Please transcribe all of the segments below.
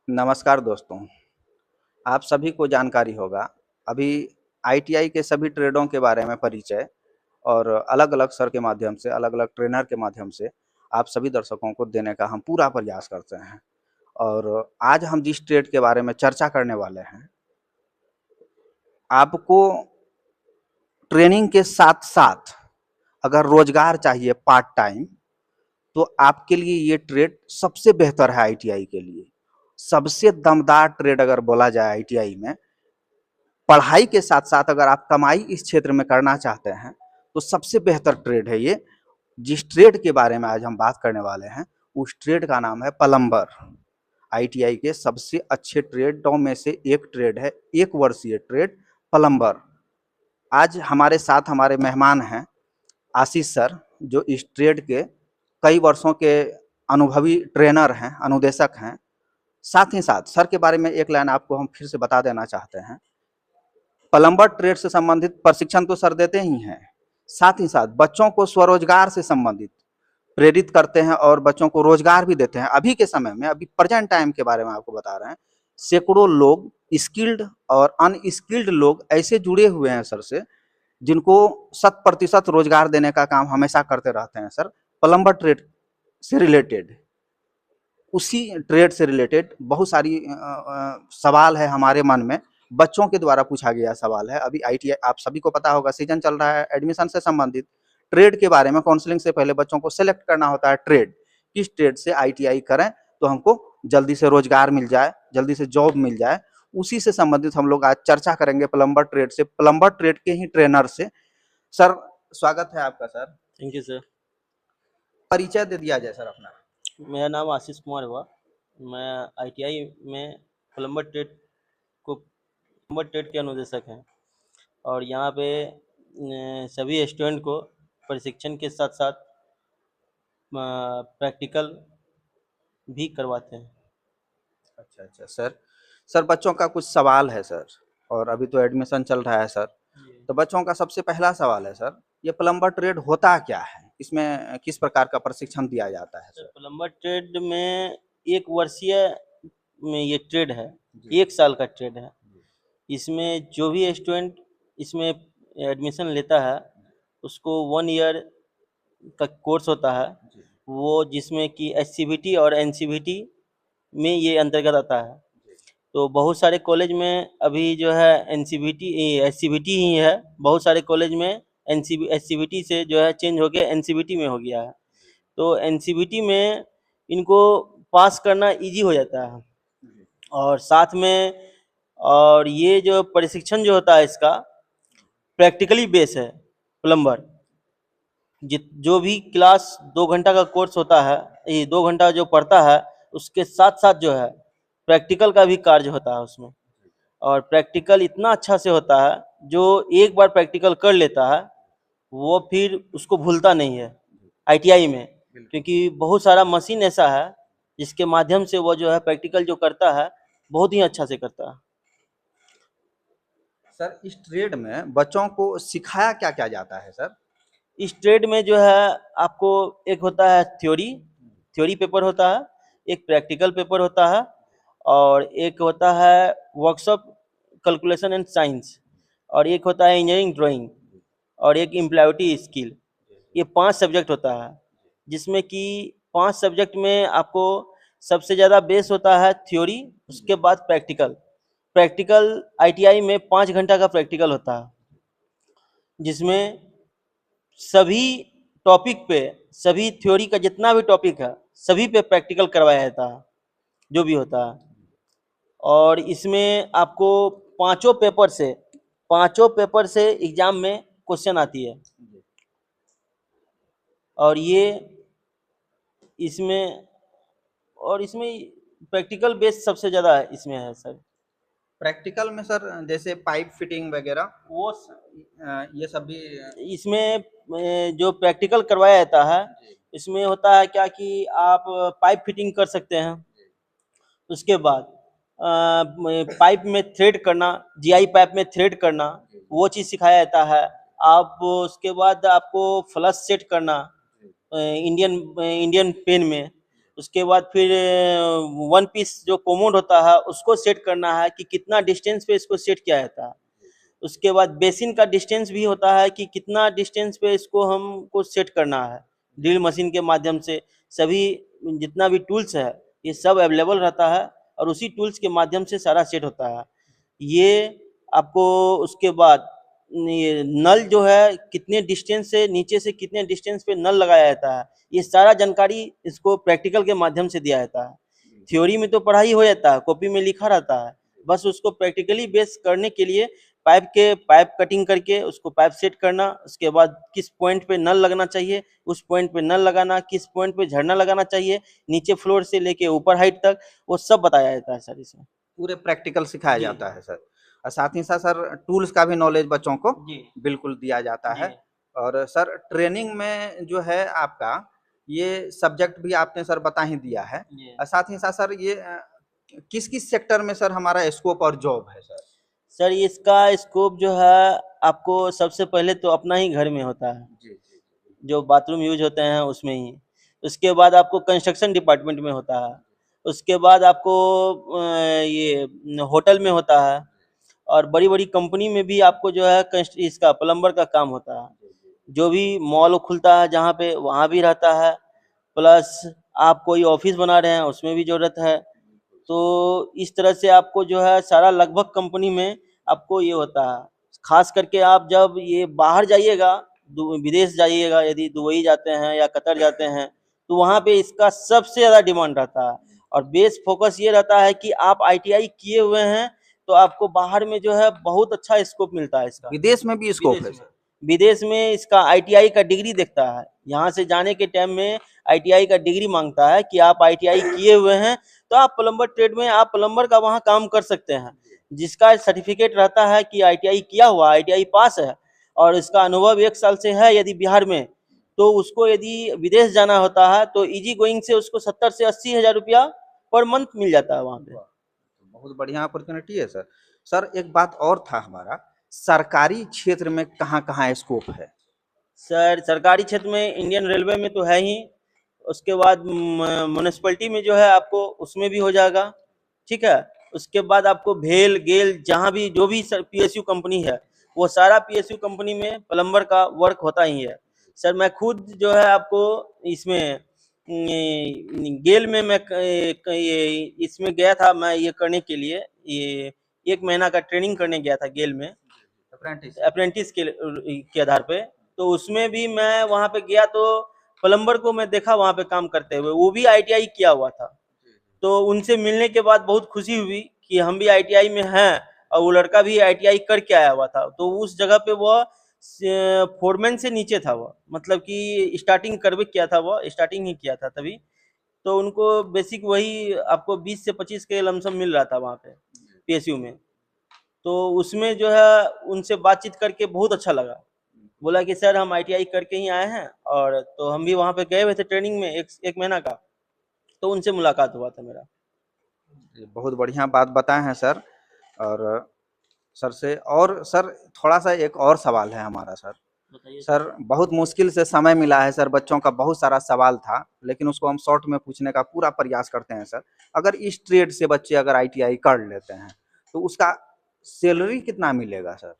नमस्कार दोस्तों, आप सभी को जानकारी होगा, अभी आईटीआई के सभी ट्रेडों के बारे में परिचय और अलग-अलग सर के माध्यम से, अलग-अलग ट्रेनर के माध्यम से आप सभी दर्शकों को देने का हम पूरा प्रयास करते हैं। और आज हम जिस ट्रेड के बारे में चर्चा करने वाले हैं, आपको ट्रेनिंग के साथ-साथ अगर रोज़गार चाहिए पार्ट टाइम, तो आपके लिए ये ट्रेड सबसे बेहतर है आईटीआई के लिए। सबसे दमदार ट्रेड अगर बोला जाए आईटीआई में, पढ़ाई के साथ साथ अगर आप कमाई इस क्षेत्र में करना चाहते हैं तो सबसे बेहतर ट्रेड है ये। जिस ट्रेड के बारे में आज हम बात करने वाले हैं उस ट्रेड का नाम है प्लम्बर। आईटीआई के सबसे अच्छे ट्रेडों में से एक ट्रेड है, एक वर्षीय ट्रेड प्लम्बर। आज हमारे साथ हमारे मेहमान हैं आशीष सर, जो इस ट्रेड के कई वर्षों के अनुभवी ट्रेनर हैं, अनुदेशक हैं। साथ ही साथ सर के बारे में एक लाइन आपको हम फिर से बता देना चाहते हैं। प्लम्बर ट्रेड से संबंधित प्रशिक्षण तो सर देते ही हैं, साथ ही साथ बच्चों को स्वरोजगार से संबंधित प्रेरित करते हैं और बच्चों को रोजगार भी देते हैं। अभी के समय में, अभी प्रेजेंट टाइम के बारे में आपको बता रहे हैं, सैकड़ों लोग स्किल्ड और अनस्किल्ड लोग ऐसे जुड़े हुए हैं सर से, जिनको 100% रोजगार देने का काम हमेशा करते रहते हैं सर। प्लम्बर ट्रेड से रिलेटेड, उसी ट्रेड से रिलेटेड बहुत सारी सवाल है हमारे मन में, बच्चों के द्वारा पूछा गया सवाल है। अभी आईटीआई आप सभी को पता होगा, सीजन चल रहा है एडमिशन से संबंधित। ट्रेड के बारे में काउंसलिंग से पहले बच्चों को सिलेक्ट करना होता है ट्रेड, किस ट्रेड से आईटीआई करें तो हमको जल्दी से रोजगार मिल जाए, जल्दी से जॉब मिल जाए। उसी से संबंधित हम लोग आज चर्चा करेंगे प्लम्बर ट्रेड से, प्लम्बर ट्रेड के ही ट्रेनर से। सर स्वागत है आपका सर। Thank you sir. परिचय दे दिया जाए सर अपना। मेरा नाम आशीष कुमार हुआ। मैं आईटीआई में प्लम्बर ट्रेड के अनुदेशक हैं और यहाँ पे सभी स्टूडेंट को प्रशिक्षण के साथ साथ प्रैक्टिकल भी करवाते हैं। अच्छा सर। सर बच्चों का कुछ सवाल है सर, और अभी तो एडमिशन चल रहा है सर, तो बच्चों का सबसे पहला सवाल है सर, ये प्लम्बर ट्रेड होता क्या है, इसमें किस प्रकार का प्रशिक्षण दिया जाता है सर सर? प्लम्बर ट्रेड में एक वर्षीय में ये ट्रेड है, जी। 1 साल का ट्रेड है। जी। इसमें जो भी स्टूडेंट इसमें एडमिशन लेता है उसको 1 ईयर का कोर्स होता है, जी। वो जिसमें कि एससीबीटी और एनसीबीटी में ये अंतर्गत आता है। जी। तो बहुत सारे कॉलेज में अभी जो है एनसीबीटी एससीबीटी ही है, बहुत सारे कॉलेज में एससीबीटी से जो है चेंज होके एनसीबीटी में हो गया है। तो एनसीबीटी में इनको पास करना इजी हो जाता है। जी। और साथ में और ये जो प्रशिक्षण जो होता है इसका प्रैक्टिकली बेस है। प्लम्बर जो भी क्लास 2 घंटा का कोर्स होता है, ये 2 घंटा जो पढ़ता है उसके साथ साथ जो है प्रैक्टिकल का भी कार्य होता है उसमें। और प्रैक्टिकल इतना अच्छा से होता है, जो एक बार प्रैक्टिकल कर लेता है वो फिर उसको भूलता नहीं है आईटीआई में, क्योंकि बहुत सारा मशीन ऐसा है जिसके माध्यम से वो जो है प्रैक्टिकल जो करता है बहुत ही अच्छा से करता है। सर इस ट्रेड में बच्चों को सिखाया क्या क्या जाता है सर? इस ट्रेड में जो है आपको एक होता है थ्योरी पेपर होता है, एक प्रैक्टिकल पेपर होता है और एक होता है वर्कशॉप कैलकुलेशन एंड साइंस, और एक होता है इंजीनियरिंग ड्राइंग, और एक एम्प्लॉयबिलिटी स्किल। ये 5 सब्जेक्ट होता है, जिसमें कि 5 सब्जेक्ट में आपको सबसे ज़्यादा बेस होता है थ्योरी, उसके बाद प्रैक्टिकल आईटीआई में 5 घंटा का प्रैक्टिकल होता है, जिसमें सभी टॉपिक पे, सभी थ्योरी का जितना भी टॉपिक है सभी पे प्रैक्टिकल करवाया जाता है जो भी होता है। और इसमें आपको पांचों पेपर से एग्जाम में क्वेश्चन आती है। और ये इसमें प्रैक्टिकल बेस सबसे ज़्यादा इसमें है सर। प्रैक्टिकल में सर जैसे पाइप फिटिंग वगैरह वो ये सब भी। इसमें जो प्रैक्टिकल करवाया जाता है इसमें होता है क्या कि आप पाइप फिटिंग कर सकते हैं। उसके बाद पाइप में थ्रेड करना, जीआई पाइप में थ्रेड करना, वो चीज़ सिखाया जाता है। आप उसके बाद आपको फ्लश सेट करना इंडियन पेन में, उसके बाद फिर वन पीस जो कोमोड होता है उसको सेट करना है कि कितना डिस्टेंस पे इसको सेट किया जाता है। उसके बाद बेसिन का डिस्टेंस भी होता है कि कितना डिस्टेंस पे इसको हमको सेट करना है। ड्रिल मशीन के माध्यम से सभी जितना भी टूल्स है ये सब अवेलेबल रहता है और उसी टूल्स के माध्यम से सारा सेट होता है। ये आपको उसके बाद ये नल जो है कितने डिस्टेंस से नीचे से कितने डिस्टेंस पे नल लगाया जाता है ये सारा जानकारी इसको प्रैक्टिकल के माध्यम से दिया जाता है। थ्योरी में तो पढ़ाई हो जाता है, कॉपी में लिखा रहता है, बस उसको प्रैक्टिकली बेस करने के लिए पाइप कटिंग करके उसको पाइप सेट करना, उसके बाद किस पॉइंट पे नल लगना चाहिए उस पॉइंट पे नल लगाना, किस पॉइंट पे झरना लगाना चाहिए नीचे फ्लोर से लेके ऊपर हाइट तक, वो सब बताया जाता है सर इसमें। पूरे प्रैक्टिकल सिखाया जी जाता है सर। और साथ ही साथ सर टूल्स का भी नॉलेज बच्चों को जी बिल्कुल दिया जाता है। जी और सर ट्रेनिंग में जो है आपका ये सब्जेक्ट भी आपने सर बता ही दिया है। जी। और साथ ही साथ सर ये किस किस सेक्टर में सर हमारा स्कोप और जॉब है सर? सर इसका स्कोप जो है आपको सबसे पहले तो अपना ही घर में होता है, जी जी जो बाथरूम यूज होते हैं उसमें ही। उसके बाद आपको कंस्ट्रक्शन डिपार्टमेंट में होता है। उसके बाद आपको ये होटल में होता है और बड़ी बड़ी कंपनी में भी आपको जो है इसका प्लम्बर का काम होता है। जो भी मॉल खुलता है जहाँ पे वहाँ भी रहता है, प्लस आप कोई ऑफिस बना रहे हैं उसमें भी जरूरत है। तो इस तरह से आपको जो है सारा लगभग कंपनी में आपको ये होता है। खास करके आप जब ये बाहर जाइएगा, विदेश जाइएगा, यदि दुबई जाते हैं या कतर जाते हैं तो वहाँ पे इसका सबसे ज़्यादा डिमांड रहता है। और बेस फोकस ये रहता है कि आप आईटीआई किए हुए हैं तो आपको बाहर में जो है बहुत अच्छा स्कोप मिलता है इसका। विदेश में भी स्कोप विदेश है में सर? विदेश में इसका आईटीआई का डिग्री देखता है। यहाँ से जाने के टाइम में आईटीआई का डिग्री मांगता है कि आप आईटीआई किए हुए हैं तो आप प्लम्बर ट्रेड में आप प्लम्बर का वहाँ काम कर सकते हैं। जिसका सर्टिफिकेट रहता है कि आईटीआई किया हुआ, आईटीआई पास है और इसका अनुभव 1 साल से है यदि बिहार में, तो उसको यदि विदेश जाना होता है तो इजी गोइंग से उसको 70 से 80 हजार रुपया पर मंथ मिल जाता है वहाँ पे। बहुत बढ़िया अपॉर्चुनिटी है सर। सर एक बात और था हमारा, सरकारी क्षेत्र में कहाँ-कहाँ स्कोप है? सर सरकारी क्षेत्र में इंडियन रेलवे में तो है ही। उसके बाद म्यूनिसिपैलिटी में जो है आपको उसमें भी हो जाएगा, ठीक है। उसके बाद आपको भेल गेल जहाँ भी जो भी सर पीएसयू कंपनी है वो सारा पीएसयू कंपनी में प्लम्बर का वर्क होता ही है। सर मैं खुद जो है आपको इसमें गेल में मैं ये इसमें गया था, मैं ये करने के लिए ये 1 महीना का ट्रेनिंग करने गया था गेल में अप्रेंटिस। अप्रेंटिस के आधार पे। तो उसमें भी मैं वहाँ पे गया तो प्लम्बर को मैं देखा वहाँ पे काम करते हुए, वो भी आईटीआई किया हुआ था। तो उनसे मिलने के बाद बहुत खुशी हुई कि हम भी आईटीआई में हैं और वो लड़का भी आईटीआई करके आया हुआ था। तो उस जगह पे वह फोरमैन से नीचे था, वह मतलब कि स्टार्टिंग करवे किया था, वह स्टार्टिंग ही किया था तभी। तो उनको बेसिक वही आपको 20 से 25 के लमसम मिल रहा था वहाँ पे पीएसयू में। तो उसमें जो है उनसे बातचीत करके बहुत अच्छा लगा। बोला कि सर हम आईटीआई करके ही आए हैं, और तो हम भी वहाँ पे गए हुए थे ट्रेनिंग में एक महीना का, तो उनसे मुलाकात हुआ था मेरा। ये बहुत बढ़िया बात बताए हैं सर। और सर से और सर थोड़ा-सा एक और सवाल है हमारा सर। बताइए सर। सर बहुत मुश्किल से समय मिला है सर, बच्चों का बहुत सारा सवाल था, लेकिन उसको हम शॉर्ट में पूछने का पूरा प्रयास करते हैं सर। अगर इस ट्रेड से बच्चे अगर आईटीआई कर लेते हैं, तो उसका सैलरी कितना मिलेगा सर?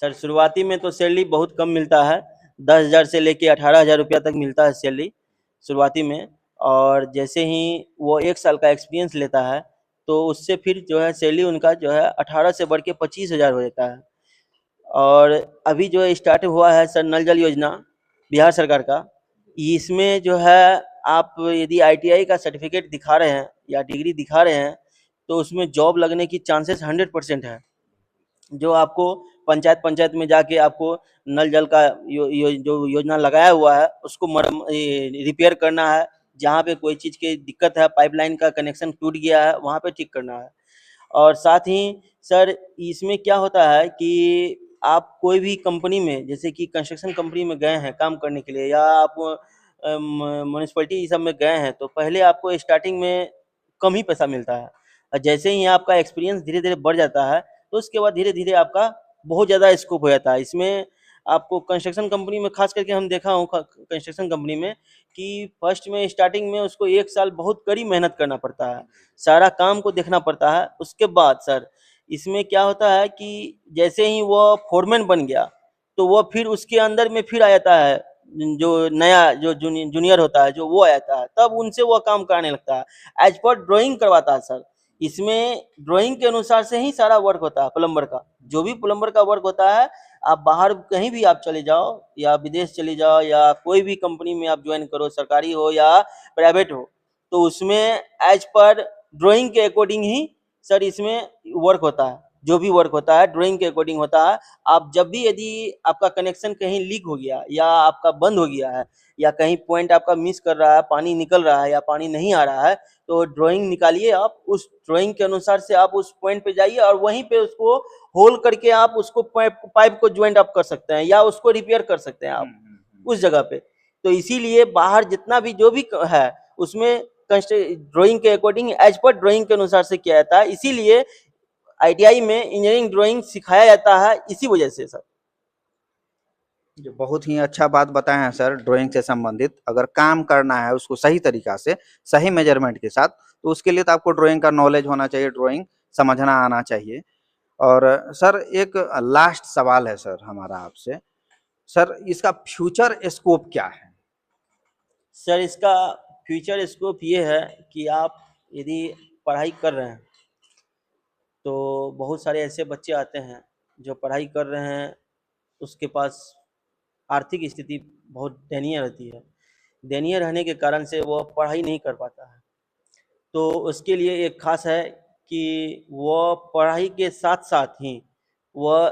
सर शुरुआती में तो सैलरी बहुत कम मिलता है, 10,000 से लेके 18,000 रुपया तक मिलता है सैलरी शुरुआती में। और जैसे ही वो 1 साल का एक्सपीरियंस लेता है तो उससे फिर जो है सैलरी उनका जो है 18 से बढ़ के 25,000 हो जाता है। और अभी जो स्टार्ट हुआ है सर नल जल योजना बिहार सरकार का, इसमें जो है आप यदि आईटीआई का सर्टिफिकेट दिखा रहे हैं या डिग्री दिखा रहे हैं तो उसमें जॉब लगने की चांसेस 100% है। जो आपको पंचायत पंचायत में जाके आपको नल जल का जो योजना लगाया हुआ है उसको रिपेयर करना है। जहाँ पे कोई चीज़ की दिक्कत है, पाइपलाइन का कनेक्शन टूट गया है, वहाँ पे ठीक करना है। और साथ ही सर इसमें क्या होता है कि आप कोई भी कंपनी में, जैसे कि कंस्ट्रक्शन कंपनी में गए हैं काम करने के लिए, या आप म्यूनिसिपैलिटी सब में गए हैं, तो पहले आपको स्टार्टिंग में कम ही पैसा मिलता है। और जैसे ही आपका एक्सपीरियंस धीरे धीरे बढ़ जाता है तो उसके बाद धीरे धीरे आपका बहुत ज़्यादा स्कोप हो जाता है इसमें। आपको कंस्ट्रक्शन कंपनी में खास करके हम देखा हूँ कंस्ट्रक्शन कंपनी में कि फर्स्ट में स्टार्टिंग में उसको 1 साल बहुत कड़ी मेहनत करना पड़ता है, सारा काम को देखना पड़ता है। उसके बाद सर इसमें क्या होता है कि जैसे ही वो फोरमैन बन गया तो वो फिर उसके अंदर में फिर आ जाता है, जो नया जो जूनियर होता है जो वो आ जाता है, तब उनसे वो काम कराने लगता है, एज पर ड्राइंग करवाता है सर। इसमें ड्राइंग के अनुसार से ही सारा वर्क होता है प्लम्बर का, जो भी प्लम्बर का वर्क होता है। आप बाहर कहीं भी आप चले जाओ या विदेश चले जाओ या कोई भी कंपनी में आप ज्वाइन करो, सरकारी हो या प्राइवेट हो, तो उसमें एज पर ड्राइंग के अकॉर्डिंग ही सर इसमें वर्क होता है, जो भी वर्क होता है ड्राइंग के अकॉर्डिंग होता है। आप जब भी यदि आपका कनेक्शन कहीं लीक हो गया या आपका बंद हो गया है या कहीं पॉइंट आपका मिस कर रहा है, पानी निकल रहा है या पानी नहीं आ रहा है, तो ड्राइंग निकालिए, आप उस ड्राइंग के अनुसार से आप उस पॉइंट पे जाइए और वहीं पे उसको होल करके आप उसको पाइप को ज्वाइंट आप कर सकते हैं या उसको रिपेयर कर सकते हैं आप उस जगह पे। तो इसीलिए बाहर जितना भी जो भी है उसमें ड्राइंग के अकॉर्डिंग एज पर ड्राइंग के अनुसार से किया जाता है। इसीलिए आईटीआई में इंजीनियरिंग ड्राइंग सिखाया जाता है इसी वजह से सर। जो बहुत ही अच्छा बात बताए हैं सर, ड्राइंग से संबंधित अगर काम करना है उसको सही तरीका से, सही मेजरमेंट के साथ, तो उसके लिए तो आपको ड्राइंग का नॉलेज होना चाहिए, ड्राइंग समझना आना चाहिए। और सर एक लास्ट सवाल है सर हमारा आपसे, सर इसका फ्यूचर स्कोप क्या है? सर इसका फ्यूचर स्कोप ये है कि आप यदि पढ़ाई कर रहे हैं तो बहुत सारे ऐसे बच्चे आते हैं जो पढ़ाई कर रहे हैं, उसके पास आर्थिक स्थिति बहुत दयनीय रहती है, दयनीय रहने के कारण से वो पढ़ाई नहीं कर पाता है। तो उसके लिए एक खास है कि वो पढ़ाई के साथ साथ ही वह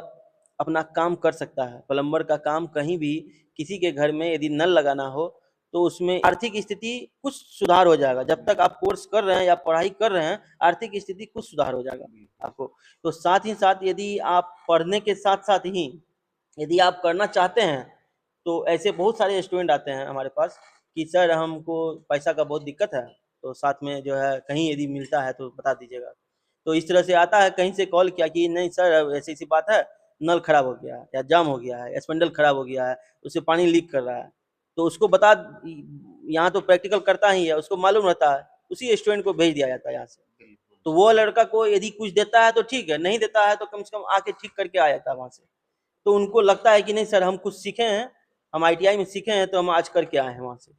अपना काम कर सकता है। प्लम्बर का काम कहीं भी किसी के घर में यदि नल लगाना हो तो उसमें आर्थिक स्थिति कुछ सुधार हो जाएगा। जब तक आप कोर्स कर रहे हैं या पढ़ाई कर रहे हैं, आर्थिक स्थिति कुछ सुधार हो जाएगा आपको। तो साथ ही साथ यदि आप पढ़ने के साथ साथ ही यदि आप करना चाहते हैं तो ऐसे बहुत सारे स्टूडेंट आते हैं हमारे पास कि सर हमको पैसा का बहुत दिक्कत है, तो साथ में जो है कहीं यदि मिलता है तो बता दीजिएगा। तो इस तरह से आता है, कहीं से कॉल किया कि नहीं सर ऐसी ऐसी बात है, नल खराब हो गया है या जाम हो गया है, स्पंडल खराब हो गया है, उससे पानी लीक कर रहा है। तो उसको बता, यहाँ तो प्रैक्टिकल करता ही है, उसको मालूम रहता है, उसी स्टूडेंट को भेज दिया जाता है यहाँ से। तो वो लड़का को यदि कुछ देता है तो ठीक है, नहीं देता है तो कम से कम आके ठीक करके आ जाता है वहाँ से। तो उनको लगता है कि नहीं सर हम कुछ सीखे हैं, हम आईटीआई में सीखे हैं तो हम आज करके आए हैं वहाँ से।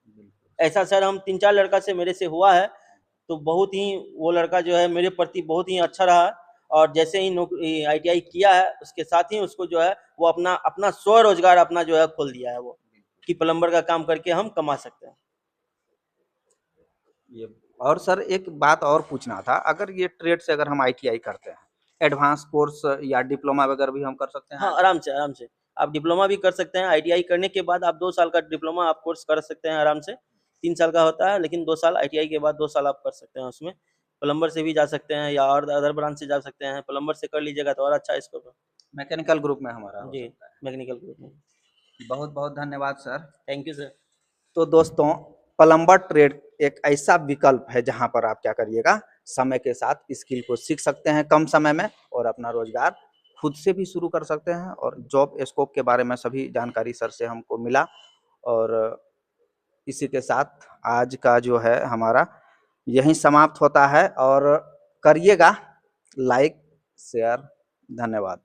ऐसा सर हम 3-4 लड़का से मेरे से हुआ है। तो बहुत ही वो लड़का जो है मेरे प्रति बहुत ही अच्छा रहा और जैसे ही आईटीआई किया है उसके साथ ही उसको जो है वो अपना अपना स्वरोजगार अपना जो है खोल दिया है वो, कि प्लम्बर का काम करके हम कमा सकते हैं। ये और सर एक बात और पूछना था, अगर ये ट्रेड से अगर हम आईटीआई करते हैं, एडवांस कोर्स या डिप्लोमा वगैरह भी हम कर सकते हैं हाँ आगे? आराम से आराम से आप डिप्लोमा भी कर सकते हैं। आईटीआई करने के बाद आप 2 साल का डिप्लोमा आप कोर्स कर सकते हैं आराम से। 3 साल का होता है लेकिन 2 साल आईटीआई के बाद 2 साल आप कर सकते हैं उसमें। प्लम्बर से भी जा सकते हैं या और अदर ब्रांच से जा सकते हैं। प्लम्बर से कर लीजिएगा तो और अच्छा स्कोप है। मैकेनिकल ग्रुप में हमारा हो जी, सकता है। मैकेनिकल ग्रुप में। बहुत बहुत धन्यवाद सर। Thank you sir. तो दोस्तों, प्लम्बर ट्रेड एक ऐसा विकल्प है जहां पर आप क्या करिएगा, समय के साथ स्किल को सीख सकते हैं कम समय में और अपना रोजगार खुद से भी शुरू कर सकते हैं। और जॉब स्कोप के बारे में सभी जानकारी सर से हमको मिला। और इसी के साथ आज का जो है हमारा यहीं समाप्त होता है। और करिएगा लाइक, शेयर। धन्यवाद।